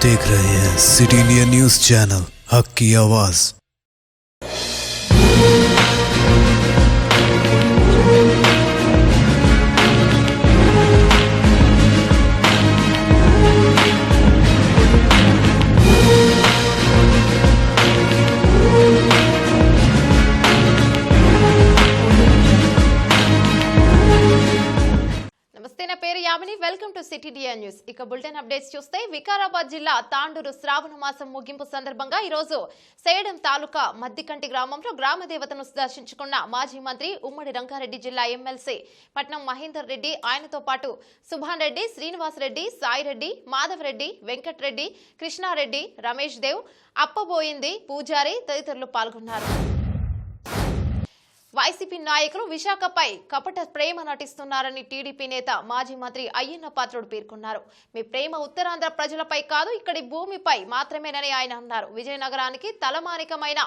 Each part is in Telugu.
देख रहे हैं सिटी इंडिया न्यूज चैनल, हक की आवाज। Welcome to City India news. ఇక బులెటిన్ అప్డేట్స్ చూస్తే వికారాబాద్ జిల్లా తాండూరు శ్రావణ మాసం ముగింపు సందర్భంగా ఈ రోజు సేడం తాలూకా మద్దికంటి గ్రామంలో గ్రామ దేవతను దర్శించుకున్న మాజీ మంత్రి ఉమ్మడి రంగారెడ్డి జిల్లా ఎమ్మెల్సీ పట్నం మహేందర్ రెడ్డి, ఆయనతో పాటు సుభాన్ రెడ్డి, శ్రీనివాస్ రెడ్డి, సాయి రెడ్డి, మాధవ్ రెడ్డి, వెంకట్ రెడ్డి, కృష్ణారెడ్డి, రమేష్ దేవ్, అప్పబోయింది పూజారి తదితరులు పాల్గొన్నారు. వైసీపీ నాయకులు విశాఖపై కపట ప్రేమ నటిస్తున్నారని టీడీపీ నేత మాజీ మంత్రి అయ్యన్న పాత్రుడు పేర్కొన్నారు. మీ ప్రేమ ఉత్తరాంధ్ర ప్రజలపై కాదు, ఇక్కడి భూమిపై మాత్రమేనని ఆయన అన్నారు. విజయనగరానికి తలమానికమైన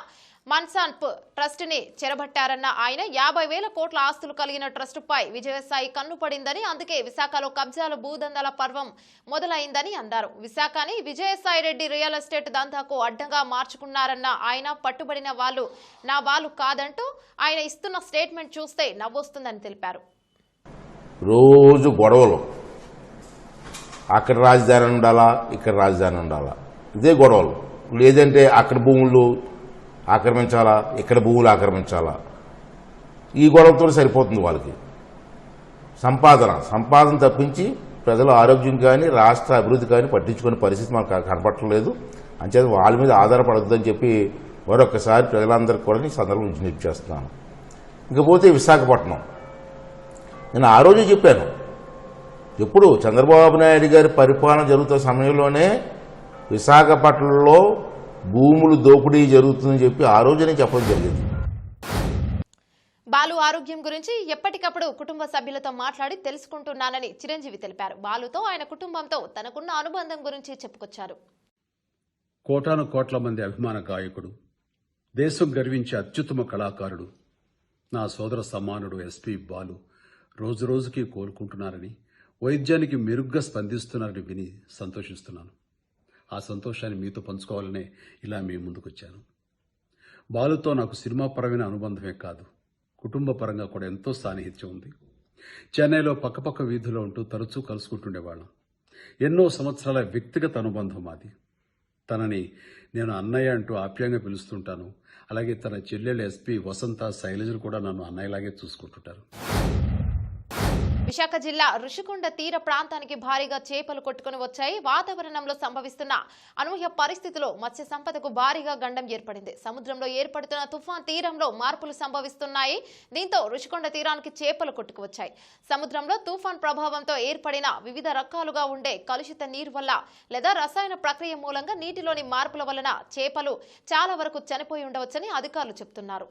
మన్సాన్ప్ ట్రస్ట్ ని చెరబట్టారన్న ఆయన 50,000 కోట్ల ఆస్తులు కలిగిన ట్రస్టుపై విజయసాయి కన్నుపడిందని, అందుకే విశాఖలో కబ్జాల భూదందాల పర్వం మొదలైందని అన్నారు. విశాఖని విజయసాయి రెడ్డి రియల్ ఎస్టేట్ దందాకు అడ్డంగా మార్చుకున్నారన్న ఆయన, పట్టుబడిన వాళ్ళు నా వాళ్ళు కాదంటూ ఆయన ఇస్తున్న స్టేట్మెంట్ చూస్తే నవ్వొస్తుందని తెలిపారు. రోజు గొడవలు, అక్కడ రాజధాని ఉండాలా, ఇక్కడ రాజధాని ఉండాలా, ఇదే గొడవలు. లేదంటే అక్కడ భూములు ఆక్రమించాలా, ఇక్కడ భూములు ఆక్రమించాలా, ఈ గొడవతో సరిపోతుంది వాళ్ళకి. సంపాదన తప్పించి ప్రజల ఆరోగ్యం కానీ రాష్ట్ర అభివృద్ధి కానీ పట్టించుకునే పరిస్థితి మనకు కనపడలేదు. అంచేత వాళ్ళ మీద ఆధారపడద్దని చెప్పి మరొకసారి ప్రజలందరికీ కూడా ఈ సందర్భం విజ్ఞప్తి చేస్తున్నాను. ఇకపోతే విశాఖపట్నం, నేను ఆ రోజు చెప్పాను, ఎప్పుడు చంద్రబాబు నాయుడు గారి పరిపాలన జరుగుతున్న సమయంలోనే విశాఖపట్నంలో భూములు దోపిడీ జరుగుతుందని చెప్పి ఆ రోజునే చెప్పడం జరిగింది. బాలు ఆరోగ్యం గురించి ఎప్పటికప్పుడు కుటుంబ సభ్యులతో మాట్లాడి తెలుసుకుంటున్నానని చిరంజీవి తెలిపారు. బాలుతో ఆయన కుటుంబంతో తనకున్న అనుబంధం గురించి చెప్పుకొచ్చారు. కోటాను కోట్ల మంది అభిమాన గాయకుడు, దేశం గర్వించే అత్యుత్తమ కళాకారుడు, నా సోదర సమానుడు ఎస్పీ బాలు రోజురోజుకి కోలుకుంటున్నారని, వైద్యానికి మెరుగ్గా స్పందిస్తున్నారని విని సంతోషిస్తున్నాను. ఆ సంతోషాన్ని మీతో పంచుకోవాలనే ఇలా మీ ముందుకొచ్చాను. బాలుతో నాకు సినిమా పరమైన అనుబంధమే కాదు, కుటుంబ పరంగా కూడా ఎంతో సాన్నిహిత్యం ఉంది. చెన్నైలో పక్కపక్క వీధిలో ఉంటూ తరచూ కలుసుకుంటుండేవాళ్ళం. ఎన్నో సంవత్సరాల వ్యక్తిగత అనుబంధం మాది. తనని నేను అన్నయ్య అంటూ ఆప్యాయంగా పిలుస్తుంటాను. అలాగే తన చెల్లెలు ఎస్పీ వసంత, శైలజలు కూడా నన్ను అన్నయ్యలాగే చూసుకుంటుంటారు. విశాఖ జిల్లా ఋషికొండ తీర ప్రాంతానికి భారీగా చేపలు కొట్టుకుని వచ్చాయి. వాతావరణంలో సంభవిస్తున్న అనూహ్య పరిస్థితుల్లో మత్స్య సంపదకు భారీగా గండం ఏర్పడింది. సముద్రంలో ఏర్పడుతున్న తుఫాన్ తీరంలో మార్పులు సంభవిస్తున్నాయి. దీంతో ఋషికొండ తీరానికి చేపలు కొట్టుకువచ్చాయి. సముద్రంలో తుఫాన్ ప్రభావంతో ఏర్పడిన వివిధ రకాలుగా ఉండే కలుషిత నీరు వల్ల లేదా రసాయన ప్రక్రియ మూలంగా నీటిలోని మార్పుల వలన చేపలు చాలా వరకు చనిపోయి ఉండవచ్చని అధికారులు చెబుతున్నారు.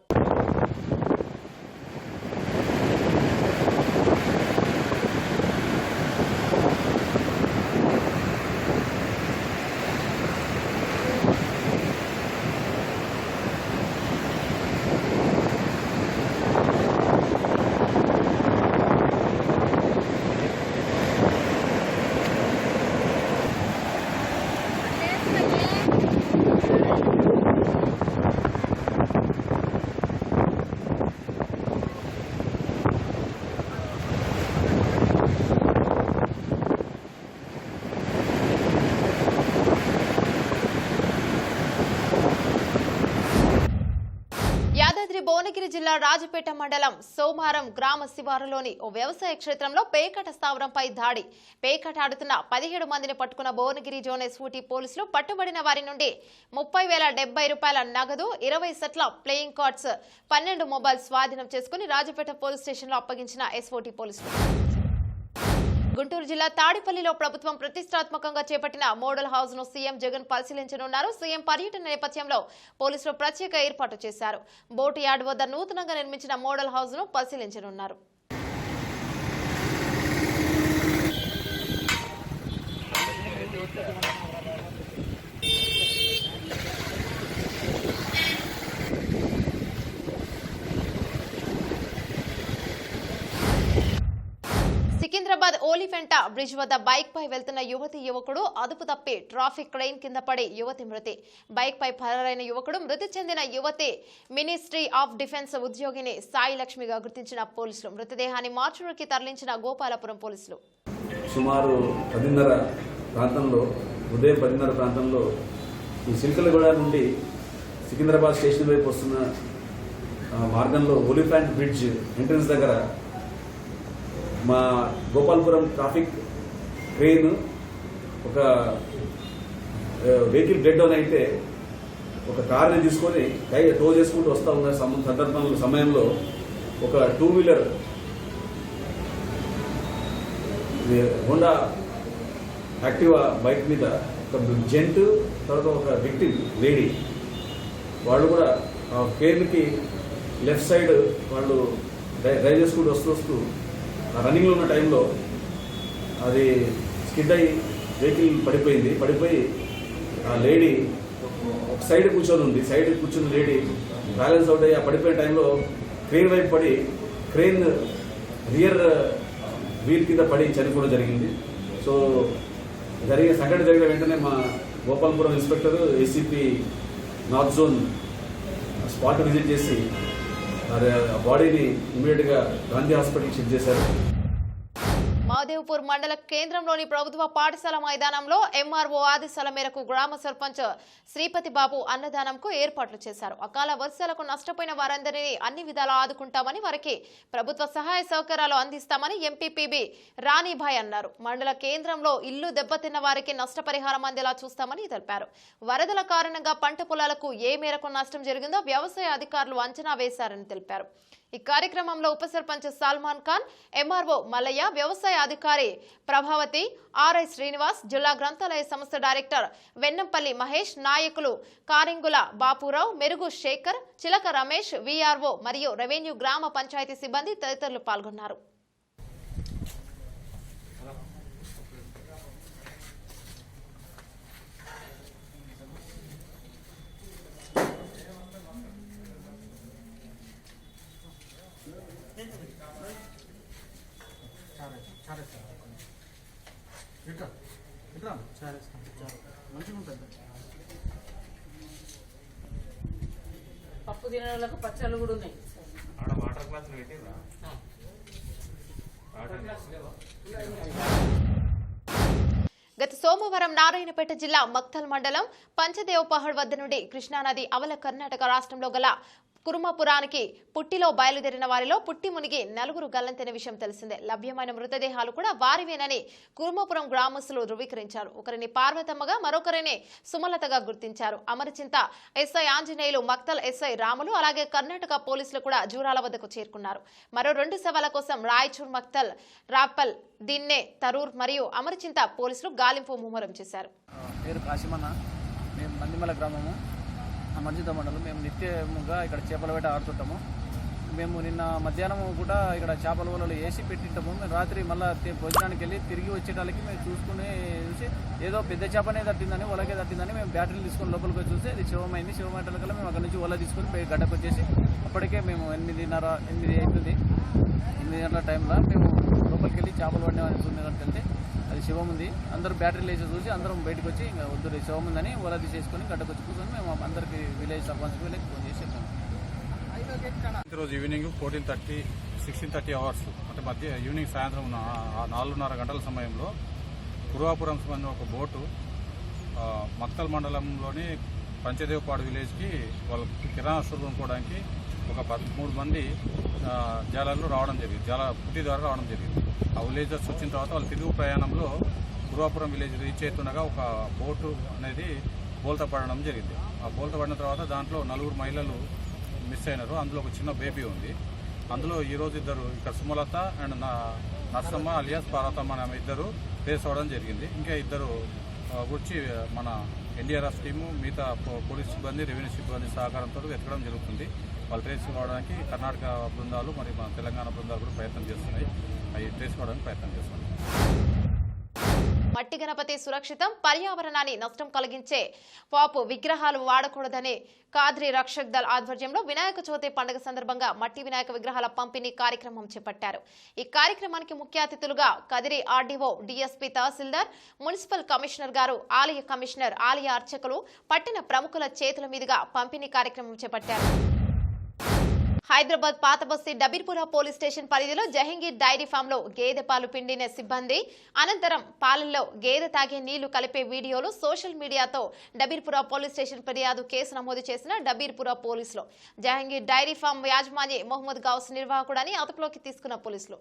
భువనగిరి జిల్లా రాజపేట మండలం సోమారం గ్రామ శివారులోని ఓ వ్యవసాయ క్షేత్రంలో పేకట స్థావరంపై దాడి. పేకట ఆడుతున్న 17 మందిని పట్టుకున్న భువనగిరి జోన్ ఎస్ఓటీ పోలీసులు పట్టుబడిన వారి నుండి 30,070 రూపాయల నగదు, 20 సెట్ల ప్లేయింగ్ కార్డ్స్, 12 మొబైల్ స్వాధీనం చేసుకుని రాజపేట పోలీస్ స్టేషన్లో అప్పగించిన ఎస్ఓటీ పోలీసులు. గుంటూరు జిల్లా తాడిపల్లిలో ప్రభుత్వం ప్రతిష్టాత్మకంగా చేపట్టిన మోడల్ హౌస్ ను సీఎం జగన్ పరిశీలించనున్నారు. సీఎం పర్యటన నేపథ్యంలో పోలీసులు ప్రత్యేక ఏర్పాటు చేశారు. బోటు యార్డ్ వద్ద నూతనంగా నిర్మించిన మోడల్ హౌస్ ను పరిశీలించనున్నారు. సికింద్రాబాద్ ఓలిఫెంటా బ్రిడ్జ్ వద్ద బైక్ పై వెళ్తున్న యువకుడు అదుపు తప్పి ట్రాఫిక్ క్రెయిన్ కింద పడి యువతి మృతి. బైక్ పై పరారైన యువకుడు మృతి చెందిన యువతి మినిస్ట్రీ ఆఫ్ డిఫెన్స్ ఉద్యోగిని సాయి లక్ష్మిగా గుర్తించిన పోలీసులు. మృతదేహాన్ని మార్చురికి తరలించిన గోపాలపురం పోలీసులు. సుమారు 10:30 ప్రాంతంలో ఉదయం 10:30 ప్రాంతంలో ఈ సిల్కలగూడ నుండి సికింద్రాబాద్ స్టేషన్ వైపు వస్తున్న మార్గంలో ఓలిఫెంట్ బ్రిడ్జ్ ఎంట్రన్స్ దగ్గర మా గోపాలపురం ట్రాఫిక్ క్రెయిన్ ఒక వెహికల్ బ్రేక్ డౌన్ అయితే ఒక కార్ని తీసుకొని టో చేసుకుంటూ వస్తూ ఉన్న సమయంలో ఒక 2-వీలర్ హోండా యాక్టివా బైక్ మీద ఒక జెంట్ తర్వాత ఒక విక్టిమ్ లేడీ వాళ్ళు కూడా క్రెయిన్కి లెఫ్ట్ సైడ్ వాళ్ళు డ్రైవ్ చేసుకుంటూ వస్తూ రన్నింగ్లో ఉన్న టైంలో అది స్కిడ్ అయ్యి వెహికల్ పడిపోయి ఆ లేడీ ఒక సైడ్ కూర్చున్న లేడీ బ్యాలెన్స్ అవుట్ అయ్యి ఆ పడిపోయిన టైంలో క్రెయిన్ వైపు పడి క్రెయిన్ రియర్ వీల్ కింద పడి చనిపోవడం జరిగింది. సో సంఘటన జరిగిన వెంటనే మా Gopalapuram inspector ACP north zone spot visit చేసి బాడీని ఇమీడియట్గా గాంధీ హాస్పిటల్కి షిఫ్ట్ చేశారు. మాదేవ్పూర్ మండల కేంద్రంలోని ప్రభుత్వ పాఠశాల మైదానంలో ఎంఆర్ఓ ఆదేశాల మేరకు గ్రామ సర్పంచ్ శ్రీపతి బాబు అన్నదానంకు ఏర్పాట్లు చేశారు. అకాల వర్షాలకు నష్టపోయిన వారందరినీ అన్ని విధాలా ఆదుకుంటామని, వారికి ప్రభుత్వ సహాయ సహకారాలు అందిస్తామని ఎంపీపీబీ రాణిభాయ్ అన్నారు. మండల కేంద్రంలో ఇల్లు దెబ్బతిన్న వారికి నష్టపరిహారం అందేలా చూస్తామని తెలిపారు. వరదల కారణంగా పంట పొలాలకు ఏ మేరకు నష్టం జరిగిందో వ్యవసాయ అధికారులు అంచనా వేశారని తెలిపారు. ఈ కార్యక్రమంలో ఉప సర్పంచ్ సల్మాన్ ఖాన్, ఎంఆర్ఓ మల్లయ్య, వ్యవసాయ అధికారి ప్రభావతి, ఆర్ఐ శ్రీనివాస్, జిల్లా గ్రంథాలయ సంస్థ డైరెక్టర్ వెన్నంపల్లి మహేష్, నాయకులు కారింగుల బాపురావు, మెరుగు శేఖర్, చిలక రమేష్, వీఆర్ఓ మరియు రెవెన్యూ గ్రామ పంచాయతీ సిబ్బంది తదితరులు పాల్గొన్నారు. పప్పు తినే వాళ్ళకు పచ్చళ్ళు కూడా ఉన్నాయి. గత సోమవారం నారాయణపేట జిల్లా మక్తల్ మండలం పంచదేవపహడ్ వద్ద నుండి కృష్ణానది అవల కర్ణాటక రాష్ట్రంలో గల కురుమపురానికి పుట్టిలో బయలుదేరిన వారిలో పుట్టి మునిగి 4 గల్లంతైన విషయం తెలిసిందే. లభ్యమైన మృతదేహాలు కూడా వారివేనని కురుమపురం గ్రామస్తులు ధృవీకరించారు. ఒకరిని పార్వతమ్మగా, మరొకరిని సుమలతగా గుర్తించారు. అమరచింత ఎస్ఐ ఆంజనేయులు, మక్తల్ ఎస్ఐ రాములు, అలాగే కర్ణాటక పోలీసులు కూడా జూరాల వద్దకు చేరుకున్నారు. మరో 2 శవాల కోసం రాయచూర్, మక్తల్, రాపల్, దిన్నే, తరూర్ మరియు అమరచింత పోలీసులు గాలింపు ముమ్మరం చేశారు. అమర్జిత మండలం. మేము నిత్యముగా ఇక్కడ చేపల వేట ఆడుతుంటాము. మేము నిన్న మధ్యాహ్నం కూడా ఇక్కడ చేపల వలలు వేసి పెట్టింటాము. మేము రాత్రి మళ్ళీ భోజనానికి వెళ్ళి తిరిగి వచ్చేటానికి మేము చూసి ఏదో పెద్ద చేపనే తట్టిందని, వలకే తట్టిందని మేము బ్యాటరీలు తీసుకొని లోపలికి వచ్చి చూస్తే అది శివమైంది. శివమైటల కల్లా మేము అక్కడి నుంచి వల తీసుకొని గడ్డకు వచ్చేసి అప్పటికే మేము 8 అవుతుంది. 8 గంటల టైంలో మేము లోపలికి వెళ్ళి చేపలు పడినామని చూడడానికి వెళ్తే అది శివం ఉంది. అందరూ బ్యాటరీలు వేసి చూసి అందరం బయటకు వచ్చి ఇంకా వద్దు శివం ఉందని వల తీసేసుకొని గడ్డకు వచ్చి కూర్చొని మేము అందరికీ విలేజ్ సర్పంచ్ వీళ్ళకి ఫోన్ చేసి చెప్పాము. ఈరోజు ఈవినింగ్ 14:30, 16:30 అవర్స్ అంటే మధ్య ఈవినింగ్ సాయంత్రం 4:30 గంటల సమయంలో కురువాపురం సంబంధించిన ఒక బోటు మక్తల్ మండలంలోని పంచదేవపాడు విలేజ్కి వాళ్ళ కిరాణా స్టోర్ కొనుక్కోవడానికి ఒక 13 మంది జాలర్లు రావడం జరిగింది. పుట్టి ద్వారా రావడం జరిగింది. ఆ విలేజర్స్ వచ్చిన తర్వాత వాళ్ళు తిరుగు ప్రయాణంలో కురువాపురం విలేజ్ రీచ్ అవుతుండగా ఒక బోటు అనేది బోల్తా పడడం జరిగింది. ఆ బోల్తా పడిన తర్వాత దాంట్లో 4 మహిళలు మిస్ అయినారు. అందులో ఒక చిన్న బేబీ ఉంది. అందులో ఈరోజు ఇద్దరు ఇక్కడ సుమలత అండ్ నర్సమ్మ అలియాస్ పార్వతమ్మ అనే ఇద్దరు ట్రేస్ అవ్వడం జరిగింది. ఇంకా ఇద్దరు గురించి మన ఎన్డీఆర్ఎఫ్ టీము, మిగతా పోలీస్ సిబ్బంది, రెవెన్యూ సిబ్బంది సహకారంతో వెతకడం జరుగుతుంది. వాళ్ళు ట్రేస్ కావడానికి కర్ణాటక బృందాలు మరియు మన తెలంగాణ బృందాలు కూడా ప్రయత్నం చేస్తున్నాయి. అవి ట్రేస్ కావడానికి ప్రయత్నం చేస్తున్నాయి. మట్టి గణపతి సురక్షితం, పర్యావరణాన్ని నష్టం కలిగించే పాపు విగ్రహాలు వాడకూడదని కాద్రి రక్షక్ దళ్ ఆధ్వర్యంలో వినాయక చవితి పండుగ సందర్భంగా మట్టి వినాయక విగ్రహాల పంపిణీ కార్యక్రమం చేపట్టారు. ఈ కార్యక్రమానికి ముఖ్య అతిథులుగా కదిరి ఆర్డీఓ, డీఎస్పీ, తహసీల్దార్, మున్సిపల్ కమిషనర్ గారు, ఆలయ కమిషనర్, ఆలయ అర్చకులు, పట్టణ ప్రముఖుల చేతుల మీదుగా పంపిణీ కార్యక్రమం చేపట్టారు. హైదరాబాద్ పాత బస్తీ డబీర్పుర పోలీస్ స్టేషన్ పరిధిలో జహంగీర్ డైరీ ఫామ్ లో గేదె పాలు పిండిన సిబ్బంది అనంతరం పాలల్లో గేదె తాగే నీళ్లు కలిపే వీడియోలు సోషల్ మీడియాతో డబీర్పుర పోలీస్ స్టేషన్ ఫిర్యాదు కేసు నమోదు చేసిన డబీర్పుర పోలీసులు జహంగీర్ డైరీ ఫామ్ యాజమాని మొహమ్మద్ గౌస్ నిర్వాహకుడని అదుపులోకి తీసుకున్న పోలీసులు.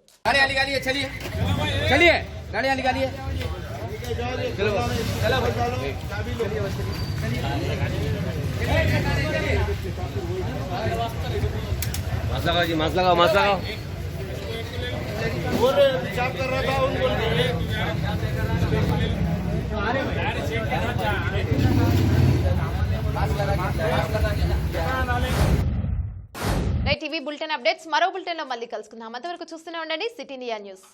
मत लगाओ और पेशाब कर रहा था उनको టీవీ బులెటిన్ అప్డేట్స్ మరో బులెటిన్ లో మళ్ళీ కలుసుకుందాం. అంతవరకు చూస్తూనే ఉండండి సిటీ ఇండియా న్యూస్.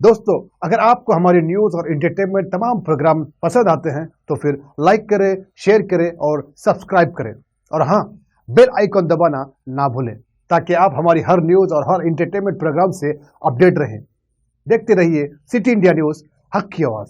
दोस्तों, अगर आपको हमारी न्यूज और एंटरटेनमेंट तमाम प्रोग्राम पसंद आते हैं तो फिर लाइक करें, शेयर करें और सब्सक्राइब करें और हाँ, बेल आइकॉन दबाना ना भूलें ताकि आप हमारी हर न्यूज और हर एंटरटेनमेंट प्रोग्राम से अपडेट रहें। देखते रहिए सिटी इंडिया न्यूज, हक की आवाज।